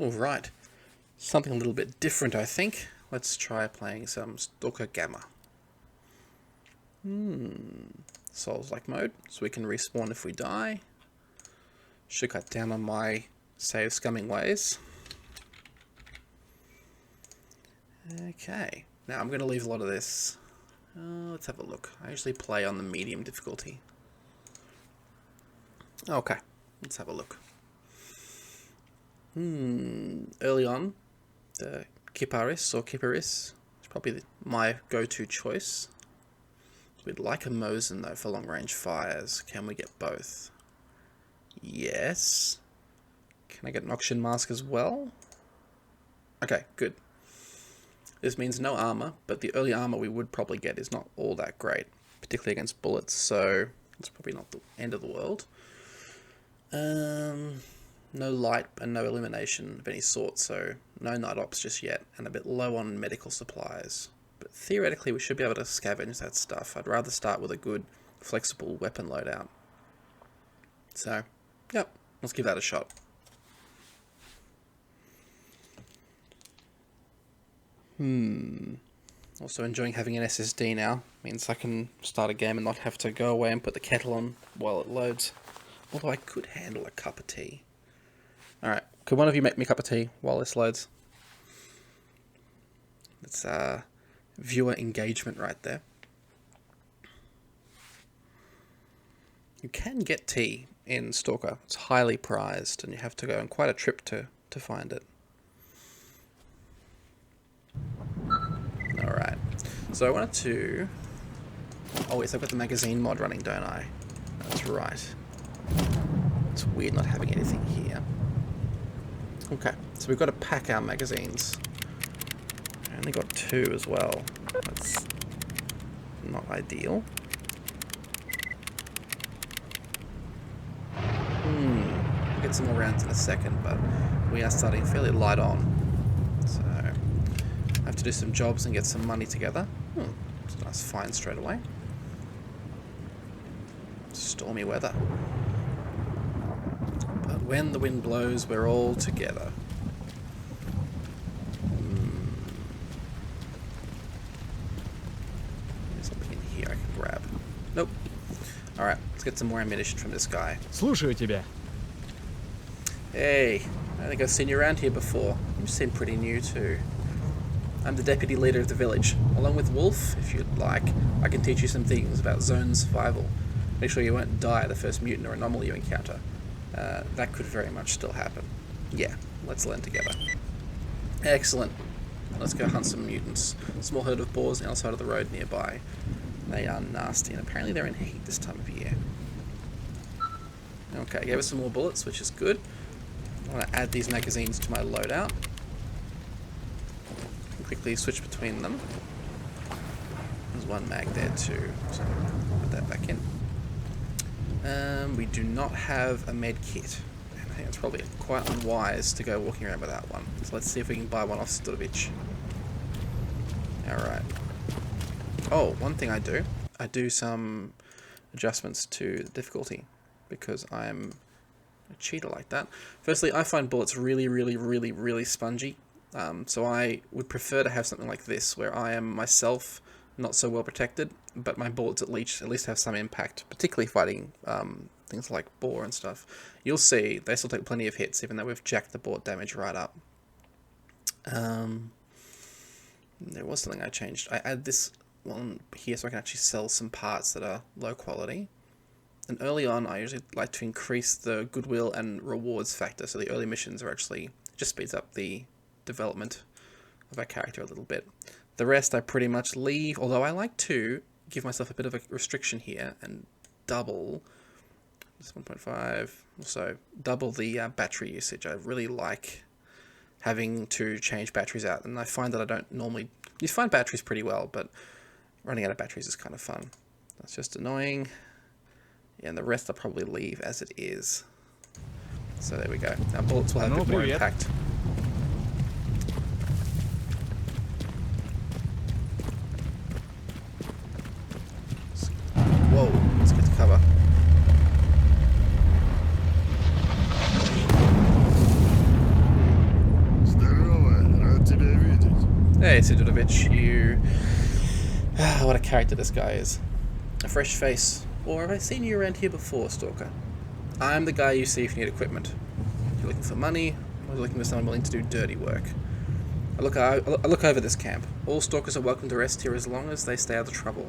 Alright, something a little bit different I think. Let's try playing some Stalker Gamma. Souls-like mode, so we can respawn if we die. Should cut down on my save scumming ways. Okay, now I'm going to leave a lot of this. Let's have a look. I usually play on the medium difficulty. Okay, let's have a look. Early on, the Kiparis or Kiparis is probably my go-to choice. We'd like a Mosin though for long-range fires. Can we get both? Yes. Can I get an Auction Mask as well? Okay, good. This means no armor, but the early armor we would probably get is not all that great, particularly against bullets, so it's probably not the end of the world. No light and no illumination of any sort, so no night ops just yet, and a bit low on medical supplies. But theoretically we should be able to scavenge that stuff. I'd rather start with a good, flexible weapon loadout. So, yep, let's give that a shot. Also enjoying having an SSD now. Means I can start a game and not have to go away and put the kettle on while it loads. Although I could handle a cup of tea. Alright, could one of you make me a cup of tea while this loads? That's viewer engagement right there. You can get tea in Stalker. It's highly prized and you have to go on quite a trip to find it. Alright, so I wanted to... Oh yes, I've got the magazine mod running, don't I? That's right. It's weird not having anything here. Okay, so we've got to pack our magazines. I only got 2 as well. That's not ideal. We'll get some more rounds in a second, but we are starting fairly light on. So, I have to do some jobs and get some money together. It's a nice find straight away. Stormy weather. But when the wind blows, we're all together. There's something in here I can grab. Nope. Alright, let's get some more ammunition from this guy. Слушаю тебя. Hey, I don't think I've seen you around here before. You seem pretty new too. I'm the deputy leader of the village. Along with Wolf, if you'd like, I can teach you some things about zone survival. Make sure you won't die the first mutant or anomaly you encounter. That could very much still happen. Yeah, let's learn together. Excellent. Let's go hunt some mutants. Small herd of boars on the other side of the road nearby. They are nasty, and apparently they're in heat this time of year. Okay, gave us some more bullets, which is good. I want to add these magazines to my loadout. Quickly switch between them. There's one mag there too, so put that back in. We do not have a med kit, and I think it's probably quite unwise to go walking around without one. So let's see if we can buy one off Stotovich. Alright. Oh, one thing I do some adjustments to the difficulty, because I'm a cheater like that. Firstly, I find bullets really spongy. So I would prefer to have something like this, where I am myself not so well protected, but my bullets at least have some impact, particularly fighting things like boar and stuff. You'll see they still take plenty of hits, even though we've jacked the bullet damage right up. There was something I changed. I add this one here so I can actually sell some parts that are low quality. And early on, I usually like to increase the goodwill and rewards factor, so the early missions are actually just speeds up the development of our character a little bit. The rest I pretty much leave, although I like to give myself a bit of a restriction here and double this 1.5, so double the battery usage. I really like having to change batteries out, and I find that I don't normally... You find batteries pretty well, but running out of batteries is kind of fun. That's just annoying. Yeah, and the rest I'll probably leave as it is. So there we go. Our bullets will have a bit more impact. Whoa, let's get to cover. Okay, Sidorovich, you... what a character this guy is. A fresh face. Or have I seen you around here before, Stalker? I'm the guy you see if you need equipment. If you're looking for money, or you're looking for someone willing to do dirty work. I look over this camp. All stalkers are welcome to rest here as long as they stay out of trouble.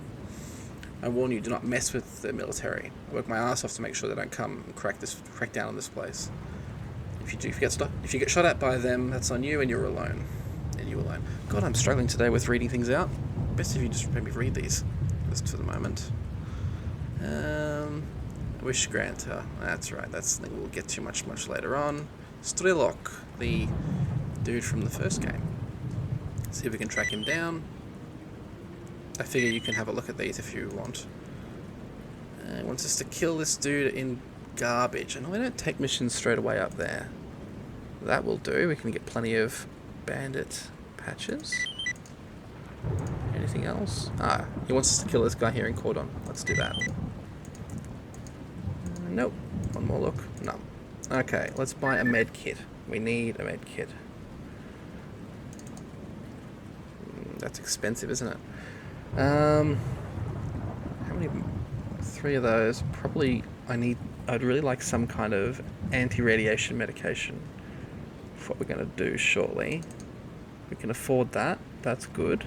I warn you, do not mess with the military. I work my ass off to make sure they don't come and crack down on this place. If you get shot at by them, that's on you and you're alone. And you alone. God, I'm struggling today with reading things out. Best if you just maybe read these, just for the moment. Wish granter. That's right. That's something we'll get to much later on. S.T.A.L.K.E.R, the dude from the first game. See if we can track him down. I figure you can have a look at these if you want. He wants us to kill this dude in garbage. And we don't take missions straight away up there. That will do. We can get plenty of bandit patches. Anything else? Ah, he wants us to kill this guy here in Cordon. Let's do that. Nope. One more look. No. Okay, let's buy a med kit. We need a med kit. That's expensive, isn't it? How many? 3 of those. Probably I'd really like some kind of anti-radiation medication for what we're going to do shortly. We can afford that. That's good.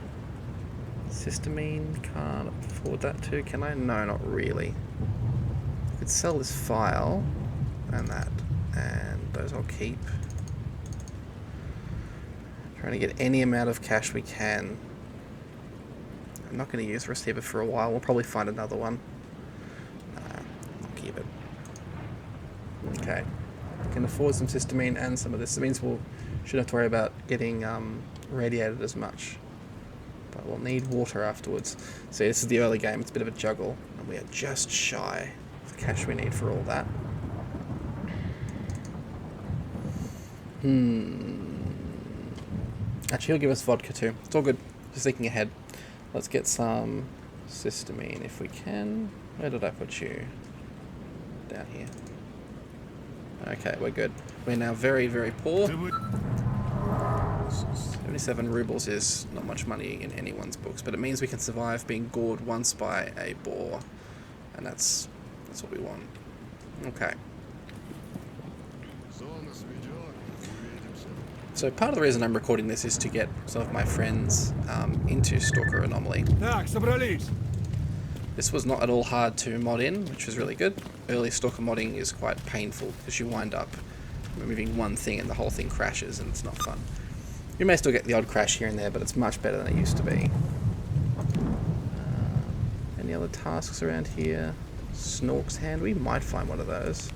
Histamine, can't afford that too, can I? No, not really. I could sell this file and that, and those I'll keep. Trying to get any amount of cash we can. I'm not going to use receiver for a while. We'll probably find another one. I'll keep it. Okay. We can afford some histamine and some of this. It means we shouldn't have to worry about getting radiated as much. But we'll need water afterwards. See, this is the early game. It's a bit of a juggle. And we are just shy of the cash we need for all that. Actually, he'll give us vodka too. It's all good. Just thinking ahead. Let's get some histamine if we can. Where did I put you? Down here. Okay, we're good. We're now very, very poor. 77 rubles is not much money in anyone's books, but it means we can survive being gored once by a boar. And that's what we want. Okay. So part of the reason I'm recording this is to get some of my friends into S.T.A.L.K.E.R Anomaly. This was not at all hard to mod in, which was really good. Early S.T.A.L.K.E.R modding is quite painful because you wind up removing one thing and the whole thing crashes and it's not fun. You may still get the odd crash here and there, but it's much better than it used to be. Any other tasks around here? Snork's hand, we might find one of those.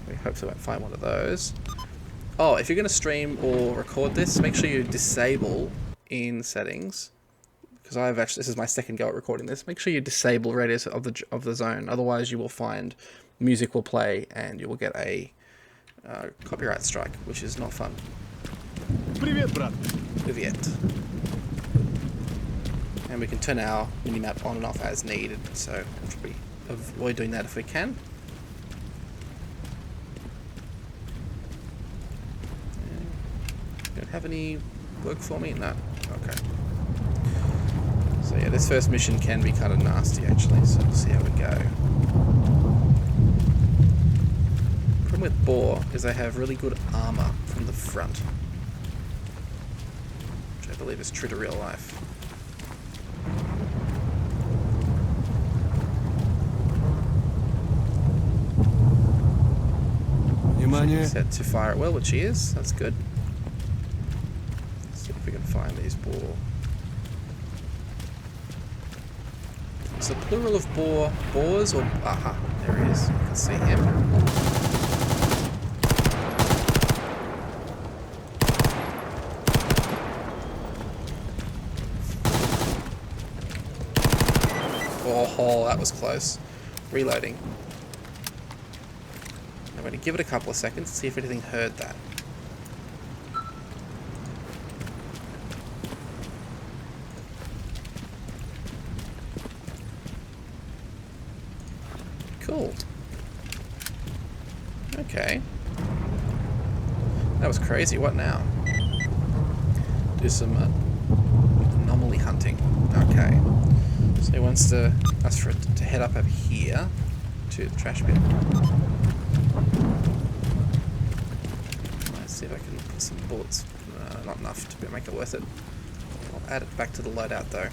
We hopefully won't find one of those. Oh, if you're going to stream or record this, make sure you disable in settings, because this is my second go at recording this. Make sure you disable radius of the zone, otherwise you will find music will play and you will get a copyright strike, which is not fun. Привет, брат. Привет. And we can turn our minimap on and off as needed, so we'll probably avoid doing that if we can. Don't have any work for me? No. Okay. So yeah, this first mission can be kind of nasty actually, so we'll see how we go. The problem with boar is they have really good armor from the front, which I believe is true to real life. Set to fire at will, which he is. That's good. Let's see if we can find these boar. Is the plural of boars or... Aha, there he is. You can see him. Oh, that was close. Reloading. I'm going to give it a couple of seconds to see if anything heard that. Cool. Okay. That was crazy. What now? Do some anomaly hunting. Okay. So he wants us for it to head up over here to the trash bin. Let's see if I can put some bullets. Not enough to make it worth it. I'll add it back to the loadout though,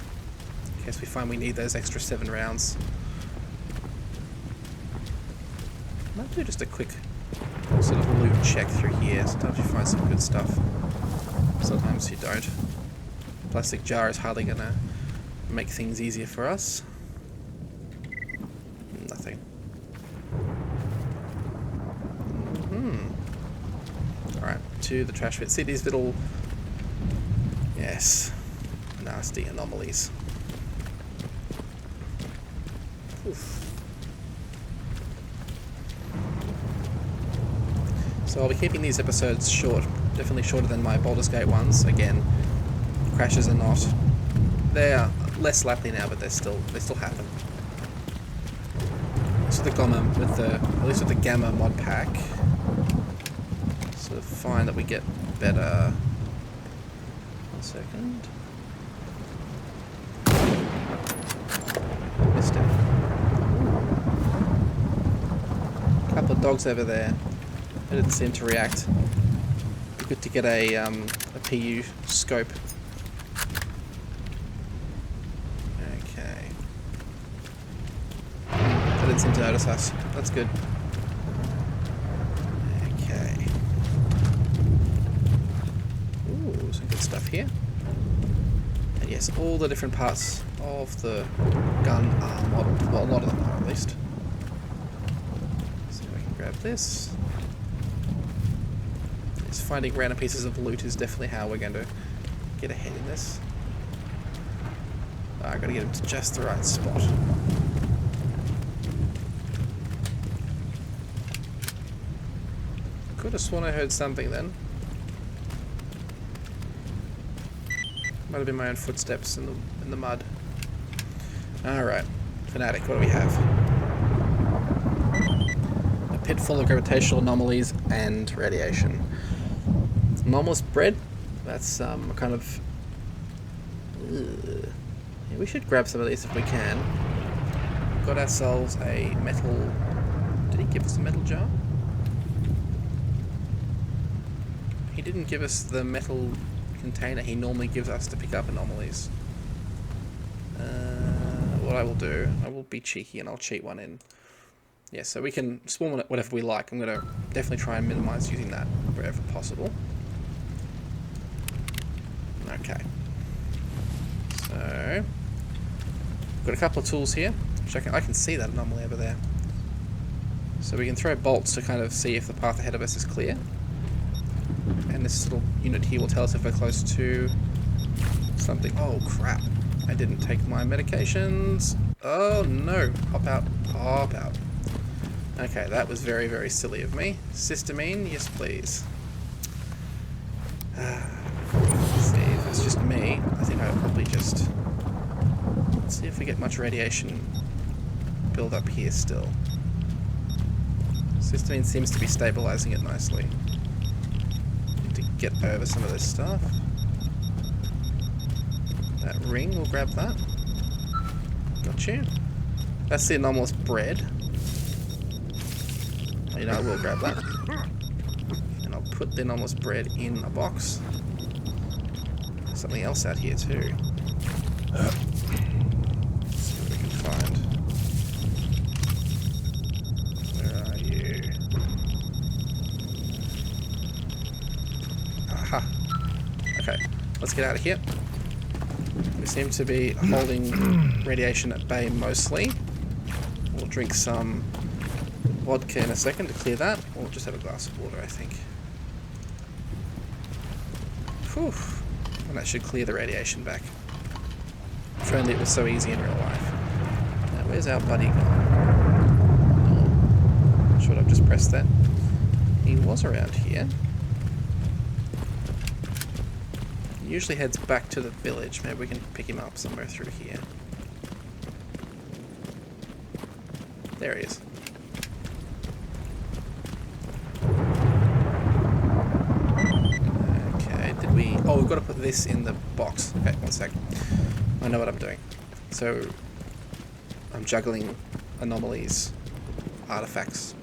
in case we find we need those extra 7 rounds. Might do just a quick sort of loot check through here. Sometimes you find some good stuff. Sometimes you don't. Plastic jar is hardly gonna make things easier for us. Nothing. Alright, to the trash bin. See these little... Yes. Nasty anomalies. Oof. So I'll be keeping these episodes short. Definitely shorter than my Baldur's Gate ones. Again, crashes are not... They're less likely now, but they still happen. So the at least with the Gamma mod pack, sort of find that we get better. 1 second. Missed him. Couple of dogs over there. They didn't seem to react. Good to get a PU scope. Okay. They didn't seem to notice us. That's good. Okay. Ooh, some good stuff here. And yes, all the different parts of the gun are modeled. Well, a lot of them are at least. See if I can grab this. Yes, finding random pieces of loot is definitely how we're going to get ahead in this. I gotta get him to just the right spot. Could have sworn I heard something then. Might have been my own footsteps in the mud. Alright. Fanatic, what do we have? A pit full of gravitational anomalies and radiation. Anomalous bread? That's kind of... Yeah, we should grab some of these if we can. Got ourselves a metal... Did he give us a metal jar? He didn't give us the metal container he normally gives us to pick up anomalies. What I will do, I will be cheeky and I'll cheat one in. Yeah, so we can spawn whatever we like. I'm going to definitely try and minimize using that wherever possible. Okay. So, got a couple of tools here, which I can see that anomaly over there. So we can throw bolts to kind of see if the path ahead of us is clear. And this little unit here will tell us if we're close to something. Oh crap, I didn't take my medications. Oh no, hop out, hop out. Okay, that was very, very silly of me. Cysteamine, yes please. Let's see, if it's just me, I think I'll probably just... Let's see if we get much radiation build up here still. Cysteamine seems to be stabilizing it nicely. Need to get over some of this stuff. That ring, we'll grab that. Got you. That's the anomalous bread. You know, I will grab that. And I'll put the anomalous bread in a box. Something else out here too. Let's see what we can find. Where are you? Aha. Okay, let's get out of here. We seem to be holding radiation at bay mostly. We'll drink some vodka in a second to clear that. Or we'll just have a glass of water, I think. Whew. And that should clear the radiation back. If only it was so easy in real life. Now, where's our buddy gone? Oh, should I have just pressed that? He was around here. He usually heads back to the village. Maybe we can pick him up somewhere through here. There he is. Okay, did we... Oh, we've got to put this in the box. Okay, one sec. I know what I'm doing. So, I'm juggling anomalies, artifacts.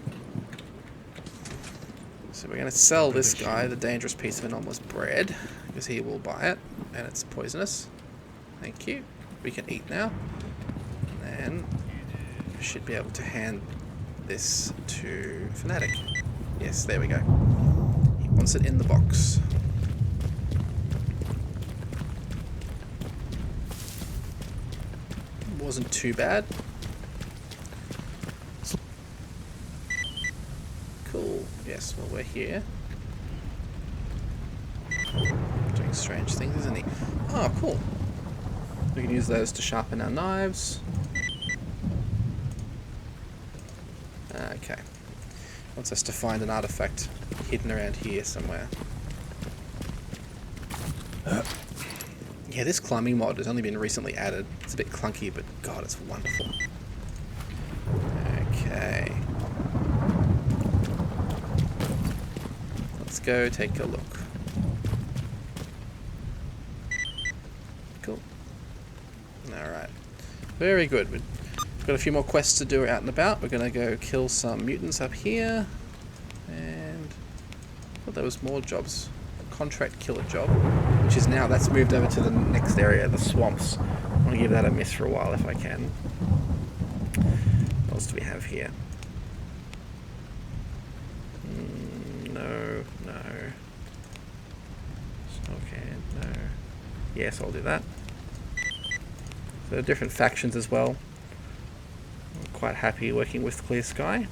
So we're going to sell this guy the dangerous piece of anomalous bread, because he will buy it, and it's poisonous. Thank you. We can eat now. And then we should be able to hand this to Fanatic. Yes, there we go. He wants it in the box. Wasn't too bad. Cool. Yes, well, we're here. Doing strange things, isn't he? Oh, cool. We can use those to sharpen our knives. Okay. Wants us to find an artifact hidden around here somewhere. Yeah, this climbing mod has only been recently added. It's a bit clunky, but God, it's wonderful. Okay. Let's go take a look. Cool. Alright. Very good. We've got a few more quests to do out and about. We're going to go kill some mutants up here. And I thought there was more jobs. Contract killer job, which is now, that's moved over to the next area, the swamps. I want to give that a miss for a while if I can. What else do we have here? No. Okay, no. Yes, I'll do that. So different factions as well. I'm quite happy working with Clear Sky.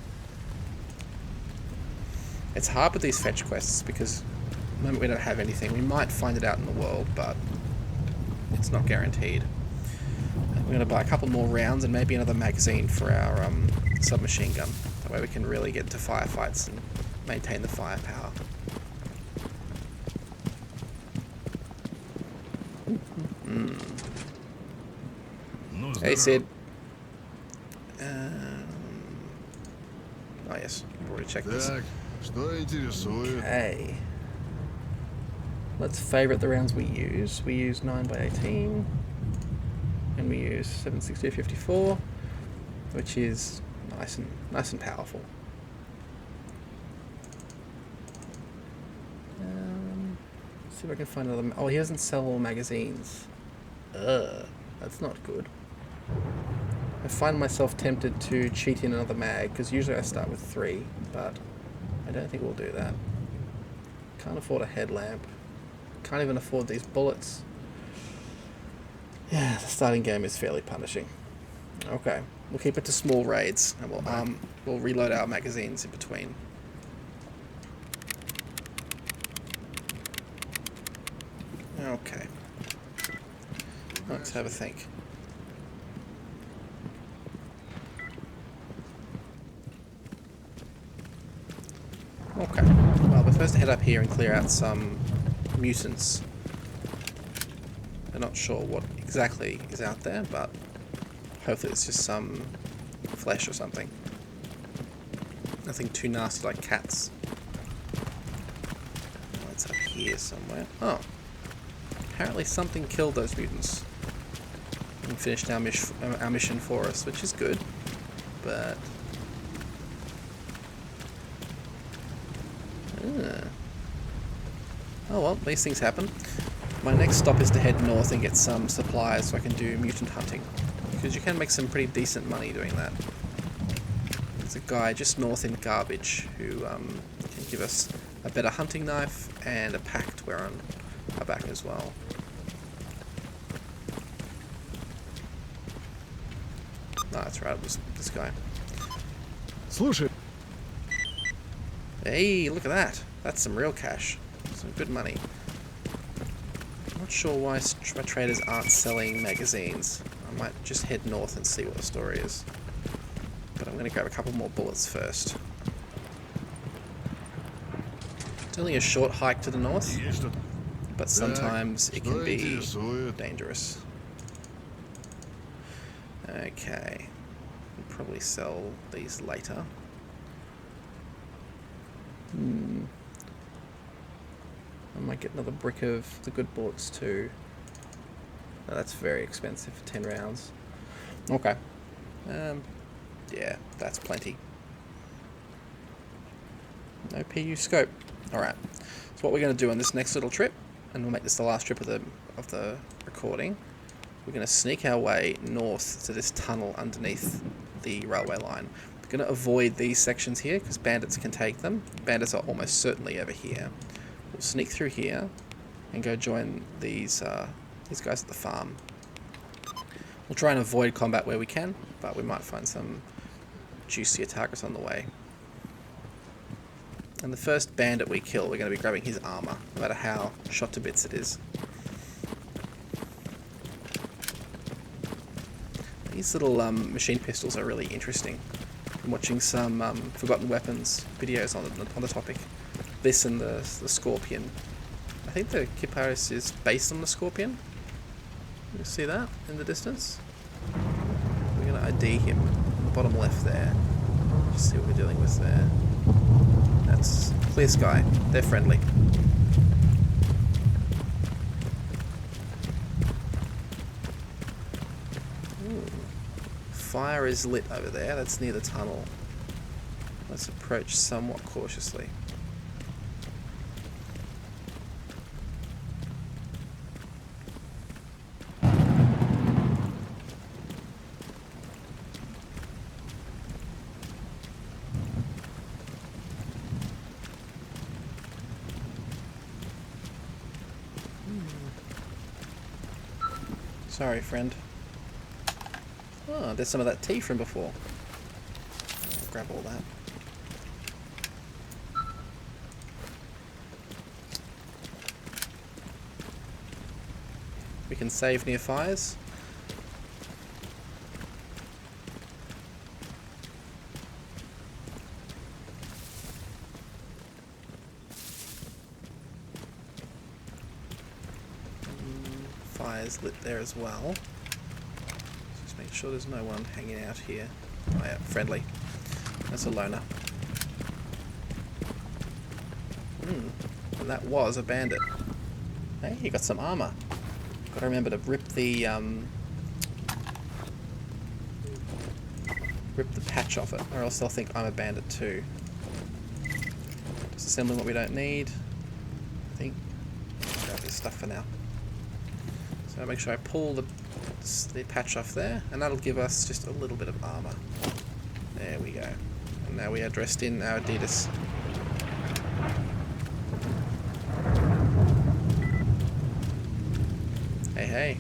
It's hard with these fetch quests because at the moment we don't have anything. We might find it out in the world, but it's not guaranteed. We're going to buy a couple more rounds and maybe another magazine for our submachine gun. That way we can really get into firefights and maintain the firepower. Hey Sid. Oh yes, I've already checked this. Okay. Let's favourite the rounds we use. We use 9x18. And we use 7.62.54, which is nice and powerful. Let's see if I can find another. Oh, he doesn't sell all magazines. That's not good. I find myself tempted to cheat in another mag, because usually I start with 3, but I don't think we'll do that. Can't afford a headlamp. Can't even afford these bullets. Yeah, the starting game is fairly punishing. Okay, we'll keep it to small raids, and we'll reload our magazines in between. Okay. Let's have a think. Okay, well, we're supposed to head up here and clear out some mutants. I'm not sure what exactly is out there, but hopefully it's just some flesh or something. Nothing too nasty like cats. Oh, it's up here somewhere. Oh, apparently something killed those mutants and finished our mission for us, which is good, but... Oh well, these things happen. My next stop is to head north and get some supplies so I can do mutant hunting, because you can make some pretty decent money doing that. There's a guy just north in Garbage who can give us a better hunting knife and a pack to wear on our back as well. No, that's right, it was this guy. Слушай. Hey, look at that. That's some real cash. Some good money. I'm not sure why my traders aren't selling magazines. I might just head north and see what the story is. But I'm going to grab a couple more bullets first. It's only a short hike to the north, but sometimes it can be dangerous. Okay. We'll probably sell these later. might get another brick of the good bullets too. Oh, that's very expensive for 10 rounds. Okay. Yeah, that's plenty. No PU scope. Alright. So what we're going to do on this next little trip, and we'll make this the last trip of the recording, we're going to sneak our way north to this tunnel underneath the railway line. We're going to avoid these sections here because bandits can take them. Bandits are almost certainly over here. We'll sneak through here and go join these guys at the farm. We'll try and avoid combat where we can, but we might find some juicier targets on the way. And the first bandit we kill, we're going to be grabbing his armor, no matter how shot to bits it is. These little machine pistols are really interesting. I'm watching some Forgotten Weapons videos on the topic. This and the Scorpion. I think the Kiparis is based on the Scorpion. You see that in the distance? We're going to ID him. Bottom left there. Just see what we're dealing with there. That's Clear Sky. They're friendly. Ooh. Fire is lit over there. That's near the tunnel. Let's approach somewhat cautiously. Sorry, friend. Oh, there's some of that tea from before. I'll grab all that. We can save near fires. Fires lit there as well. Just make sure there's no one hanging out here. Oh yeah, friendly. That's a loner. And that was a bandit. Hey, you got some armor. Gotta remember to rip the patch off it, or else they'll think I'm a bandit too. Just assembling what we don't need. I think. Grab this stuff for now. So make sure I pull the patch off there, and that'll give us just a little bit of armor. There we go. And now we are dressed in our Adidas. Hey, hey.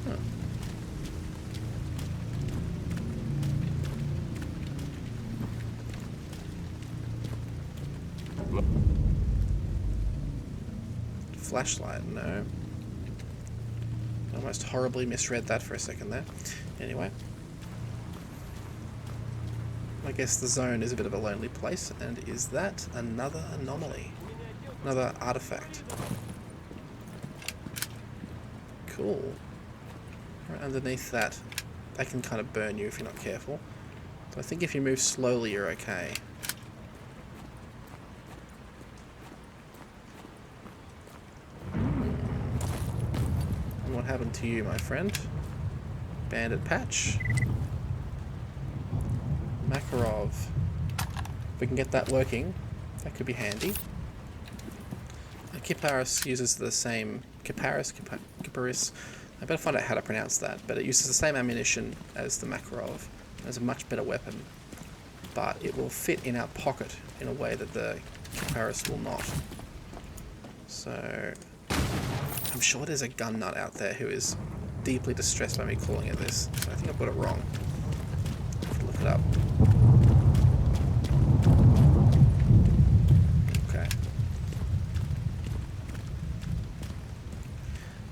Huh. Flashlight, no. Almost horribly misread that for a second there. Anyway. I guess the zone is a bit of a lonely place, and is that another anomaly? Another artifact. Cool. Right underneath that, that can kind of burn you if you're not careful. So I think if you move slowly, you're okay. And what happened to you, my friend? Bandit patch. Makarov. If we can get that working, that could be handy. Kiparis uses the same Kiparis. I better find out how to pronounce that, but it uses the same ammunition as the Makarov. It's a much better weapon, but it will fit in our pocket in a way that the Kiparis will not. So I'm sure there's a gun nut out there who is deeply distressed by me calling it this. So I think I've got it wrong. I have to look it up. Okay.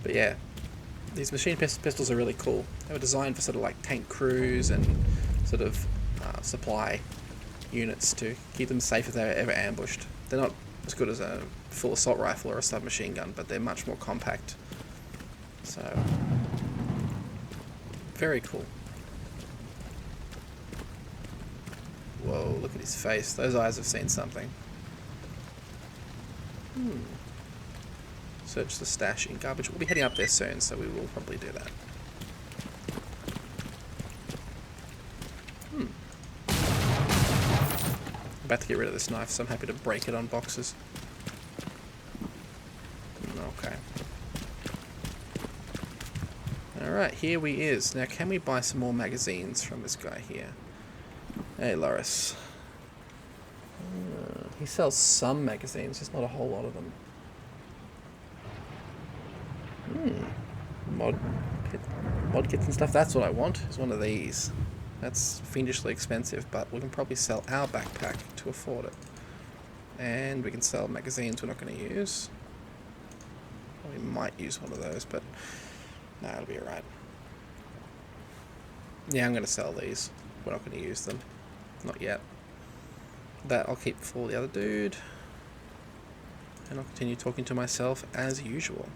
But yeah, these machine pistols are really cool. They were designed for sort of like tank crews and sort of supply units to keep them safe if they're ever ambushed. They're not as good as a full assault rifle or a submachine gun, but they're much more compact. So, very cool. Whoa, look at his face. Those eyes have seen something. Search the stash in garbage. We'll be heading up there soon, so we will probably do that. I'm about to get rid of this knife, so I'm happy to break it on boxes. Okay. Alright, here we is. Now, can we buy some more magazines from this guy here? Hey, Loris. He sells some magazines, just not a whole lot of them. Mod kits and stuff, that's what I want, is one of these. That's fiendishly expensive, but we can probably sell our backpack to afford it. And we can sell magazines we're not going to use. We might use one of those, but no, it'll be alright. Yeah, I'm going to sell these. We're not going to use them. Not yet. That I'll keep for the other dude. And I'll continue talking to myself as usual.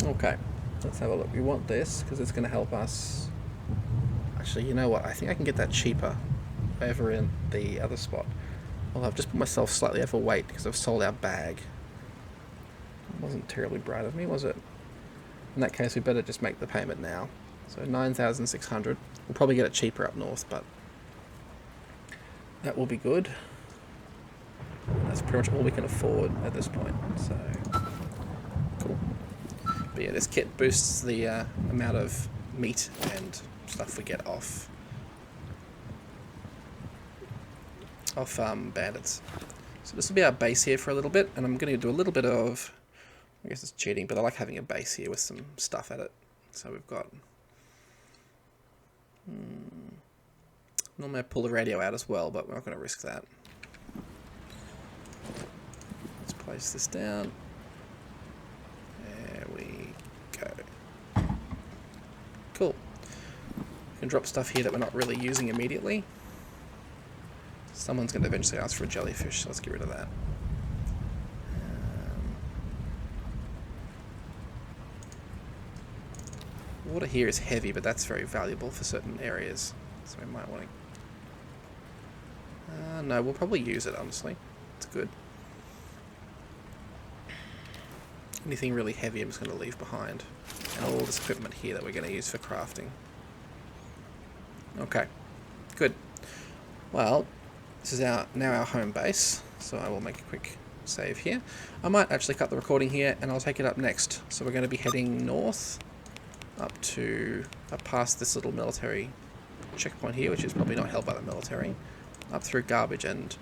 Okay, let's have a look. We want this because it's going to help us. Actually, you know what? I think I can get that cheaper over in the other spot. Well, I've just put myself slightly overweight because I've sold our bag. It wasn't terribly bright of me, was it? In that case, we better just make the payment now. So 9,600. We'll probably get it cheaper up north, but that will be good. That's pretty much all we can afford at this point. So cool. But yeah, this kit boosts the amount of meat and stuff we get off bandits. So this will be our base here for a little bit, and I'm going to do a little bit of, I guess it's cheating, but I like having a base here with some stuff at it. So we've got, normally I pull the radio out as well, but we're not going to risk that. Let's place this down. There we go. Cool. We can drop stuff here that we're not really using immediately. Someone's going to eventually ask for a jellyfish, so let's get rid of that. Water here is heavy, but that's very valuable for certain areas, so we might want to... no, we'll probably use it, honestly. It's good. Anything really heavy I'm just going to leave behind. And all this equipment here that we're going to use for crafting. Okay, good. Well, this is now our home base, so I will make a quick save here. I might actually cut the recording here, and I'll take it up next. So we're going to be heading north, up past this little military checkpoint here, which is probably not held by the military, up through garbage, and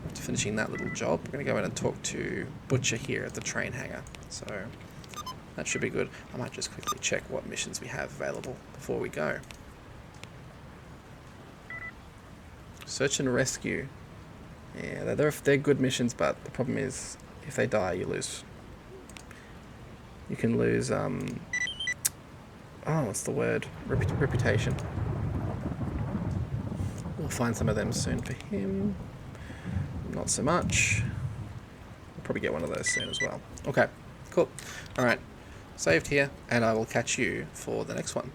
after finishing that little job, we're going to go in and talk to Butcher here at the train hangar. So that should be good. I might just quickly check what missions we have available before we go. Search and rescue. Yeah, they're good missions, but the problem is if they die, you lose. You can lose, what's the word? Reputation. We'll find some of them soon for him. Not so much. We'll probably get one of those soon as well. Okay, cool. Alright, saved here, and I will catch you for the next one.